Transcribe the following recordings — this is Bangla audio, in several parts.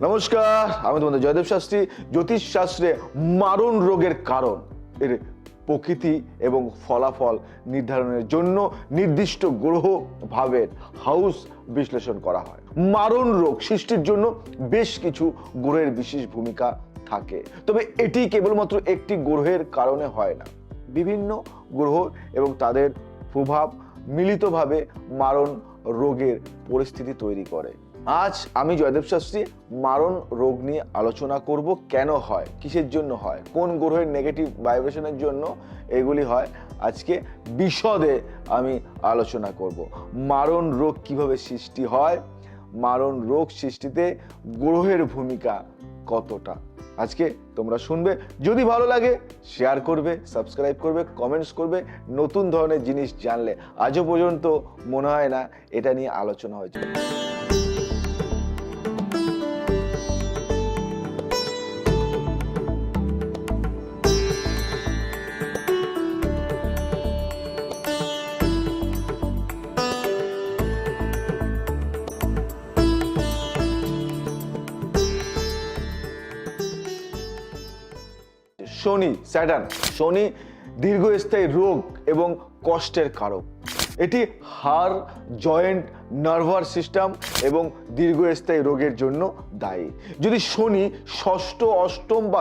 নমস্কার, আমি তোমাদের জয়দেব শাস্ত্রী। জ্যোতিষ শাস্ত্রে মারণ রোগের কারণ, এর প্রকৃতি এবং ফলাফল নির্ধারণের জন্য নির্দিষ্ট গ্রহ ভাবের হাউস বিশ্লেষণ করা হয়। মারণ রোগ সৃষ্টির জন্য বেশ কিছু গ্রহের বিশেষ ভূমিকা থাকে, তবে এটি কেবলমাত্র একটি গ্রহের কারণে হয় না। বিভিন্ন গ্রহ এবং তাদের প্রভাব মিলিতভাবে মারণ রোগের পরিস্থিতি তৈরি করে। আজ আমি জয়দেব শাস্ত্রী মারণ রোগ নিয়ে আলোচনা করব। কেন হয়, কিসের জন্য হয়, কোন গ্রহের নেগেটিভ ভাইব্রেশনের জন্য এগুলি হয়, আজকে বিশদে আমি আলোচনা করব। মারণ রোগ কিভাবে সৃষ্টি হয়, মারণ রোগ সৃষ্টিতে গ্রহের ভূমিকা কতটা, আজকে তোমরা শুনবে। যদি ভালো লাগে শেয়ার করবে, সাবস্ক্রাইব করবে, কমেন্টস করবে। নতুন ধরনের জিনিস জানলে আজও পর্যন্ত মনে হয় না এটা নিয়ে আলোচনা হয়েছে। শনি, স্যাটার্ন। শনি দীর্ঘস্থায়ী রোগ এবং কষ্টের কারক। এটি হাড়, জয়েন্ট, নার্ভাস সিস্টেম এবং দীর্ঘস্থায়ী রোগের জন্য দায়ী। যদি শনি ষষ্ঠ, অষ্টম বা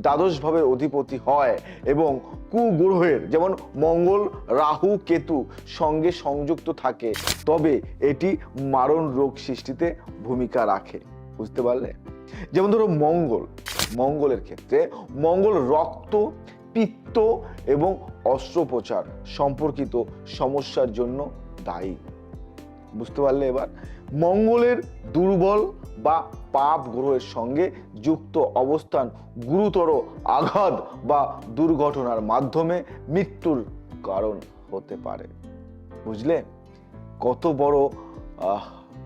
দ্বাদশ ভাবের অধিপতি হয় এবং কুগ্রহের যেমন মঙ্গল, রাহু, কেতু সঙ্গে সংযুক্ত থাকে, তবে এটি মারণ রোগ সৃষ্টিতে ভূমিকা রাখে। বুঝতে পারলে? যেমন ধরো মঙ্গলের ক্ষেত্রে মঙ্গল রক্ত, পিত্ত এবং অস্ত্রোপচার সম্পর্কিত সমস্যার জন্য দায়ী। বুঝতে পারলে? এবার মঙ্গলের দুর্বল বা পাপ গ্রহের সঙ্গে যুক্ত অবস্থান গুরুতর আঘাত বা দুর্ঘটনার মাধ্যমে মৃত্যুর কারণ হতে পারে। বুঝলে কত বড়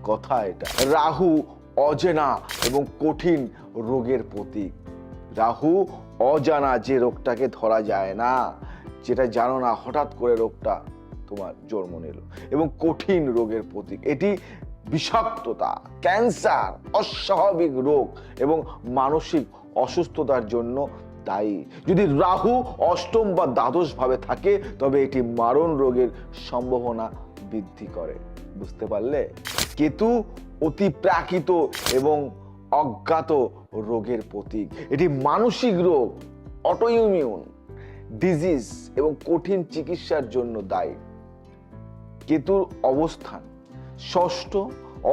কথা এটা। রাহু অজানা এবং কঠিন রোগের প্রতীক। রাহু অজানা, যে রোগটাকে ধরা যায় না, যেটা জানো না, হঠাৎ করে রোগটা তোমার জন্ম নিল, এবং কঠিন রোগের প্রতীক। এটি বিষাক্ততা, ক্যান্সার, অস্বাভাবিক রোগ এবং মানসিক অসুস্থতার জন্য দায়ী। যদি রাহু অষ্টম বা দ্বাদশ ভাবে থাকে, তবে এটি মারণ রোগের সম্ভাবনা বৃদ্ধি করে। বুঝতে পারলে? কেতু অতিপ্রাকৃত এবং অজ্ঞাত রোগের প্রতীক। এটি মানসিক রোগ, অটোইমিউন ডিজিজ এবং কঠিন চিকিৎসার জন্য দায়ী। কেতুর অবস্থান ষষ্ঠ,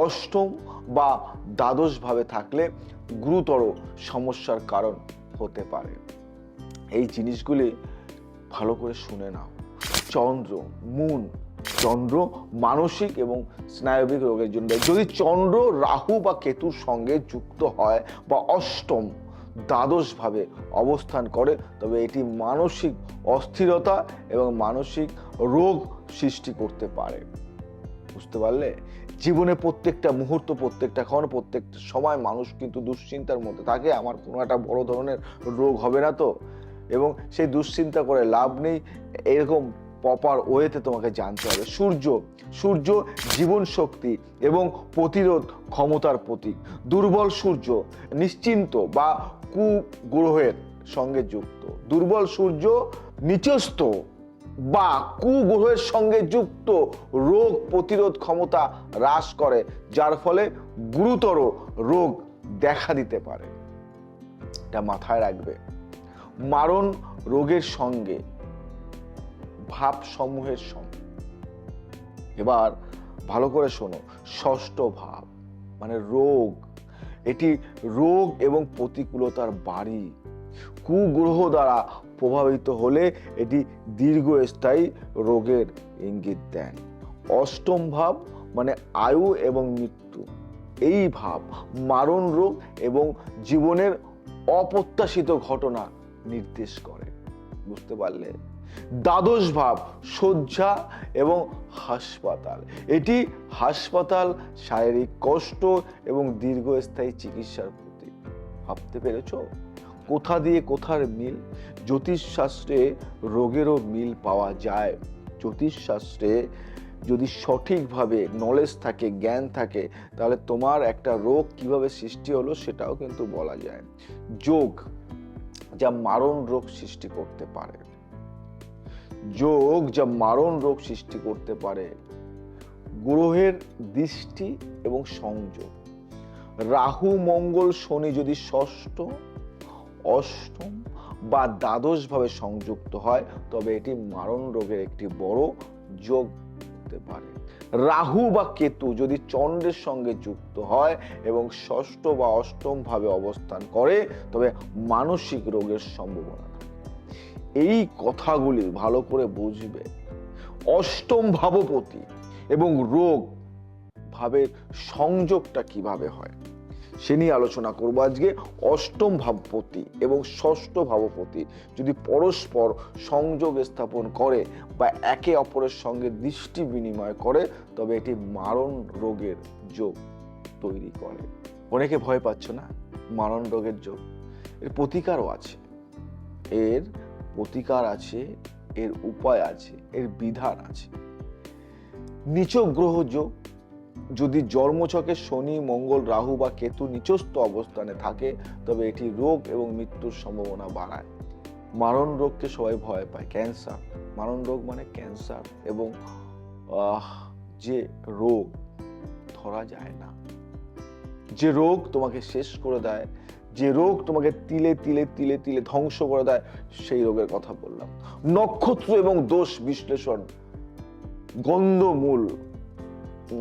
অষ্টম বা দ্বাদশ ভাবে থাকলে গুরুতর সমস্যার কারণ হতে পারে। এই জিনিসগুলি ভালো করে শুনে নাও। চন্দ্র মানসিক এবং স্নায়বিক রোগের জন্য। যদি চন্দ্র রাহু বা কেতুর সঙ্গে যুক্ত হয় বা অষ্টম, দ্বাদশ ভাবে অবস্থান করে, তবে এটি মানসিক অস্থিরতা এবং মানসিক রোগ সৃষ্টি করতে পারে। বুঝতে পারলে? জীবনে প্রত্যেকটা মুহূর্ত, প্রত্যেকটা ক্ষণ, প্রত্যেকটা সময় মানুষ কিন্তু দুশ্চিন্তার মধ্যে থাকে। আমার কোনো একটা বড় ধরনের রোগ হবে না তো? এবং সেই দুশ্চিন্তা করে লাভ নেই। এরকম প্রপার ওয়েতে তোমাকে জানতে হবে। সূর্য জীবন শক্তি এবং প্রতিরোধ ক্ষমতার প্রতীক। দুর্বল সূর্য নিশ্চিন্ত বা কুগ্রহের সঙ্গে যুক্ত। দুর্বল সূর্য নিচস্থ বা কুগ্রহের সঙ্গে যুক্ত রোগ প্রতিরোধ ক্ষমতা হ্রাস করে, যার ফলে গুরুতর রোগ দেখা দিতে পারে। এটা মাথায় রাখবে। মারণ রোগের সঙ্গে ভাব সমূহের সঙ্গে, এবার ভালো করে শোনো, ষষ্ঠ ভাব মানে রোগ। এটি রোগ এবং প্রতিকূলতার বাড়ি। কুগ্রহ দ্বারা প্রভাবিত হলে এটি দীর্ঘস্থায়ী রোগের ইঙ্গিত দেন। অষ্টম ভাব মানে আয়ু এবং মৃত্যু। এই ভাব মারণ রোগ এবং জীবনের অপ্রত্যাশিত ঘটনা নির্দেশ করে। বুঝতে পারলে? দ্বাদশ ভাব শয্যা এবং হাসপাতাল। এটি হাসপাতাল, শারীরিক কষ্ট এবং দীর্ঘস্থায়ী চিকিৎসার প্রতীক। ভাবতে পেরেছ কোথা দিয়ে কোথার মিল? জ্যোতিষশাস্ত্রে রোগেরও মিল পাওয়া যায়। জ্যোতিষশাস্ত্রে যদি সঠিকভাবে নলেজ থাকে, জ্ঞান থাকে, তাহলে তোমার একটা রোগ কিভাবে সৃষ্টি হলো সেটাও কিন্তু বলা যায়। যোগ যা মারণ রোগ সৃষ্টি করতে পারে, যোগ যা মারণ রোগ সৃষ্টি করতে পারে, গ্রহের দৃষ্টি এবং সংযোগ। রাহু মঙ্গল শনি যদি ষষ্ঠ, অষ্টম বা দ্বাদশ ভাবে সংযুক্ত হয়, তবে এটি মারণ রোগের একটি বড় যোগ হতে পারে। রাহু বা কেতু যদি চন্দ্রের সঙ্গে যুক্ত হয় এবং ষষ্ঠ বা অষ্টম ভাবে অবস্থান করে, তবে মানসিক রোগের সম্ভাবনা থাকে। এই কথাগুলি ভালো করে বুঝবে। অষ্টম ভাবপতি এবং রোগ ভাবের সংযোগটা কিভাবে হয় সে নিয়ে আলোচনা করব আজকে। অষ্টম ভাবপতি এবং ষষ্ঠ ভাবপতি যদি পরস্পর সংযোগ স্থাপন করে বা একে অপরের সঙ্গে দৃষ্টি বিনিময় করে, তবে এটি মারণ রোগের যোগ তৈরি করে। অনেকে ভয় পাচ্ছ না? মারণ রোগের যোগ, এর প্রতিকারও আছে, এর প্রতিকার আছে, এর উপায় আছে, এর বিধান আছে। নিচ গ্রহ যোগ যদি জন্মছকে শনি, মঙ্গল, রাহু বা কেতু নিচস্থ অবস্থানে থাকে, তবে এটি রোগ এবং মৃত্যুর সম্ভাবনা বাড়ায়। মারণ রোগকে সবাই ভয় পায়, ক্যান্সার। মারণ রোগ মানে ক্যান্সার, এবং যে রোগ ধরা যায় না, যে রোগ তোমাকে শেষ করে দেয়, যে রোগ তোমাকে তিলে তিলে তিলে তিলে ধ্বংস করে দেয়, সেই রোগের কথা বললাম। নক্ষত্র এবং দোষ বিশ্লেষণ। গন্ধমূল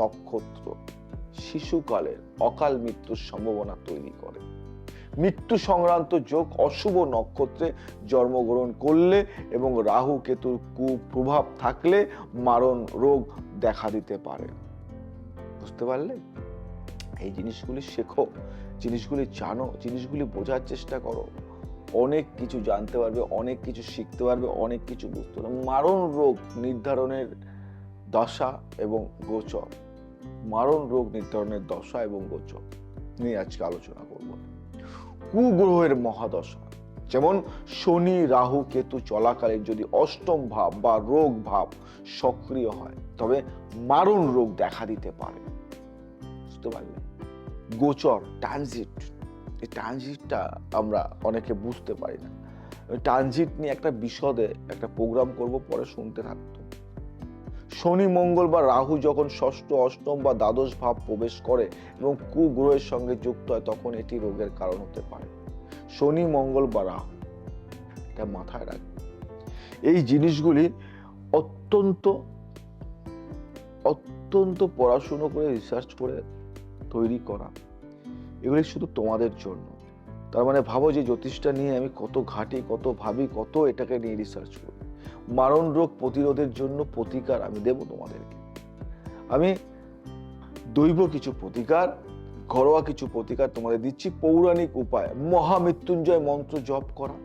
নক্ষত্র শিশুকালের অকাল মৃত্যুর সম্ভাবনা তৈরি করে। মৃত্যু সংক্রান্ত যোগ অশুভ নক্ষত্রে জন্মগ্রহণ করলে এবং রাহু কেতুর কুপ্রভাব থাকলে মারণ রোগ দেখা দিতে পারে। বুঝতে পারলে? এই জিনিসগুলি শেখো, জিনিসগুলি জানো, জিনিসগুলি বোঝার চেষ্টা করো। অনেক কিছু জানতে পারবে, অনেক কিছু শিখতে পারবে, অনেক কিছু বুঝতে পারবে। মারণ রোগ নির্ধারণের দশা এবং গোচর, মারণ রোগ নির্ধারণের দশা এবং গোচর নিয়ে আজকে আলোচনা করব। কুগ্রহের মহাদশা, যেমন শনি, রাহু, কেতু চলাকালীন যদি অষ্টম ভাব বা রোগ ভাব সক্রিয় হয়, তবে মারণ রোগ দেখা দিতে পারে। বুঝতে পারলে? গোচর, ট্রানজিট, এই ট্রানজিটটা আমরা অনেকে বুঝতে পারি না। ট্রানজিট নিয়ে একটা বিশদে একটা প্রোগ্রাম করব, পরে শুনতে থাকতো। শনি, মঙ্গল বা রাহু যখন ষষ্ঠ, অষ্টম বা দ্বাদশ ভাব প্রবেশ করে এবং কুগ্রহের সঙ্গে যুক্ত হয়, তখন এটি রোগের কারণ হতে পারে। শনি, মঙ্গল বা রাহু, এটা মাথায় রাখবে। এই জিনিসগুলি অত্যন্ত অত্যন্ত পড়াশুনো করে, রিসার্চ করে তৈরি করা। এগুলি শুধু তোমাদের জন্য। তার মানে ভাবো যে জ্যোতিষটা নিয়ে আমি কত ঘাটি, কত ভাবি, কত এটাকে নিয়ে রিসার্চ করি। মারণ রোগ প্রতিরোধের জন্য প্রতিকার আমি দেব তোমাদেরকে। আমি দৈব কিছু প্রতিকার, ঘরোয়া কিছু প্রতিকার তোমাদের দিচ্ছি। পৌরাণিক উপায়, মহামৃত্যুঞ্জয় মন্ত্র জপ করা,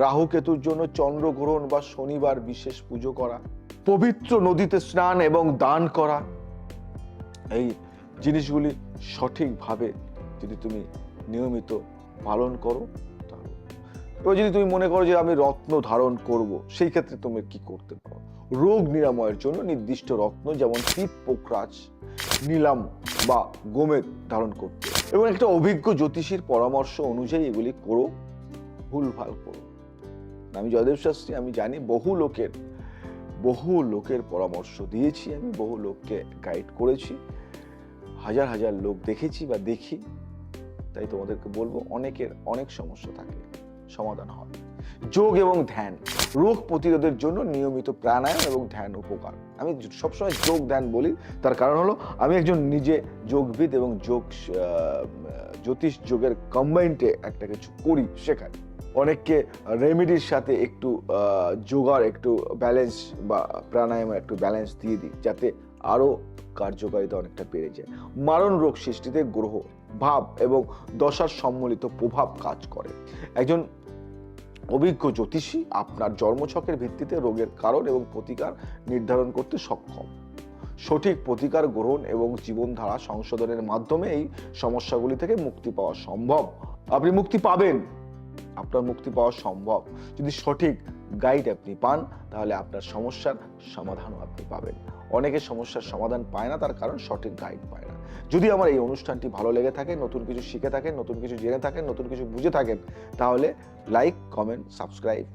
রাহু কেতুর জন্য চন্দ্রগ্রহণ বা শনিবার বিশেষ পুজো করা, পবিত্র নদীতে স্নান এবং দান করা। এই জিনিসগুলি সঠিকভাবে যদি তুমি নিয়মিত পালন করো, এবার যদি তুমি মনে করো যে আমি রত্ন ধারণ করব, সেই ক্ষেত্রে তুমি কি করতে পারো? রোগ নিরাময়ের জন্য নির্দিষ্ট রত্ন, যেমন পিত, পোখরাজ, নীলাম বা গোমেদ ধারণ করতে, এবং একটা অভিজ্ঞ জ্যোতিষীর পরামর্শ অনুযায়ী এগুলি করো, ভুলভাল করো। আমি জয়দেব শাস্ত্রী, আমি জানি বহু লোকের পরামর্শ দিয়েছি, আমি বহু লোককে গাইড করেছি, হাজার হাজার লোক দেখেছি বা দেখি। তাই তোমাদেরকে বলবো, অনেকের অনেক সমস্যা থাকে, সমাধান হয়। যোগ এবং ধ্যান, রোগ প্রতিরোধের জন্য নিয়মিত প্রাণায়াম এবং ধ্যান উপকার। আমি সবসময় যোগ ধ্যান বলি, তার কারণ হলো আমি একজন নিজে যোগবিদ এবং জ্যোতিষ যোগের কম্বাইন্ডে একটা কিছু করি, শেখাই। অনেককে রেমেডির সাথে একটু যোগার একটু ব্যালেন্স বা প্রাণায়ামের একটু ব্যালেন্স দিয়ে দিই, যাতে আরো কার্যকারিতা অনেকটা বেড়ে যায়। মারণ রোগ সৃষ্টিতে গ্রহ, ভাব এবং দশার সম্মিলিত প্রভাব কাজ করে। একজন অভিজ্ঞ জ্যোতিষী আপনার জন্মছকের ভিত্তিতে রোগের কারণ এবং প্রতিকার নির্ধারণ করতে সক্ষম। সঠিক প্রতিকার গ্রহণ এবং জীবনধারা সংশোধনের মাধ্যমে এই সমস্যাগুলি থেকে মুক্তি পাওয়া সম্ভব। আপনি মুক্তি পাবেন, আপনার মুক্তি পাওয়া সম্ভব যদি সঠিক গাইড আপনি পান, তাহলে আপনার সমস্যার সমাধানও আপনি পাবেন। অনেকে সমস্যার সমাধান পায় না, তার কারণ সঠিক গাইড পায় না। যদি আমার এই অনুষ্ঠানটি ভালো লেগে থাকে, নতুন কিছু শিখে থাকেন, নতুন কিছু জেনে থাকেন, নতুন কিছু বুঝে থাকেন, তাহলে লাইক, কমেন্ট, সাবস্ক্রাইব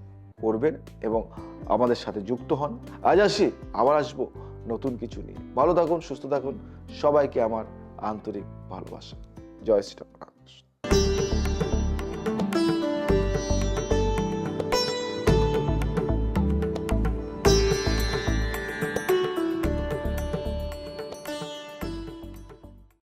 করবেন এবং আমাদের সাথে যুক্ত হন। আজ আসি, আবার আসবো নতুন কিছু নিয়ে। ভালো থাকুন, সুস্থ থাকুন, সবাইকে আমার আন্তরিক ভালোবাসা। জয় শ্রীরাম।